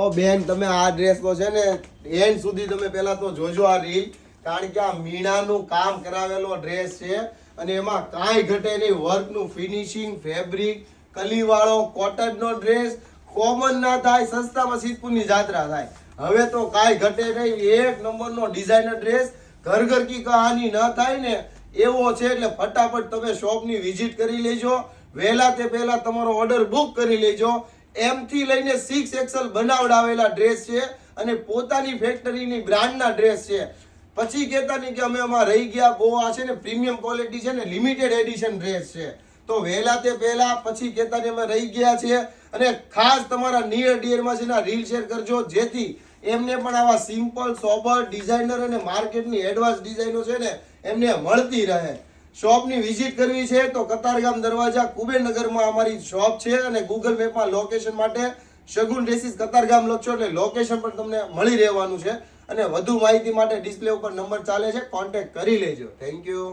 ઓ બેન, તમે આ ડ્રેસ તો છે ને એન્ડ સુધી તમે પહેલા તો જોજો આ રીલ, કારણ કે આ મીણાનું કામ કરાવેલો ડ્રેસ છે અને એમાં કાંઈ ઘટે નહીં. વર્કનું ફિનિશિંગ, ફેબ્રિક, કલીવાળો કોટનનો ડ્રેસ, કોમન ના થાય, સસ્તામાં સિદ્ધપુરની જાત્રા થાય. હવે તો કાંઈ ઘટે નહીં, એક નંબરનો ડિઝાઇનર ડ્રેસ, ઘર ઘર કી કહાની ન થાય ને એવો છે. એટલે ફટાફટ તમે શોપની વિઝિટ કરી લેજો, વહેલા તે પહેલા તમારો ઓર્ડર બુક કરી લેજો. M થી લઈને 6XL બનાવડાવેલા ડ્રેસ છે અને પોતાની ફેક્ટરીની બ્રાન્ડના ડ્રેસ છે. પછી કહેતા નહીં કે અમે આમાં રહી ગયા, બહુ આ છે ને પ્રીમિયમ ક્વોલિટી છે ને લિમિટેડ એડિશન ડ્રેસ છે. તો વહેલા તે પહેલા, પછી કહેતા નહીં અમે રહી ગયા છે. અને ખાસ તમારા નિયર ડિયરમાં છે ને રીલ શેર કરજો, જેથી એમને પણ આવા સિમ્પલ, સોબર, ડિઝાઇનર અને માર્કેટની એડવાન્સ ડિઝાઇનો છે ને એમને મળતી રહે. શોપની વિઝિટ કરવી છે તો કતારગામ દરવાજા કુબેરનગરમાં અમારી શોપ છે અને ગૂગલ મેપમાં લોકેશન માટે શગુન ડ્રેસીસ કતારગામ લખશો એટલે લોકેશન પણ તમને મળી રહેવાનું છે. અને વધુ માહિતી માટે ડિસ્પ્લે ઉપર નંબર ચાલે છે, કોન્ટેક્ટ કરી લેજો. Thank you.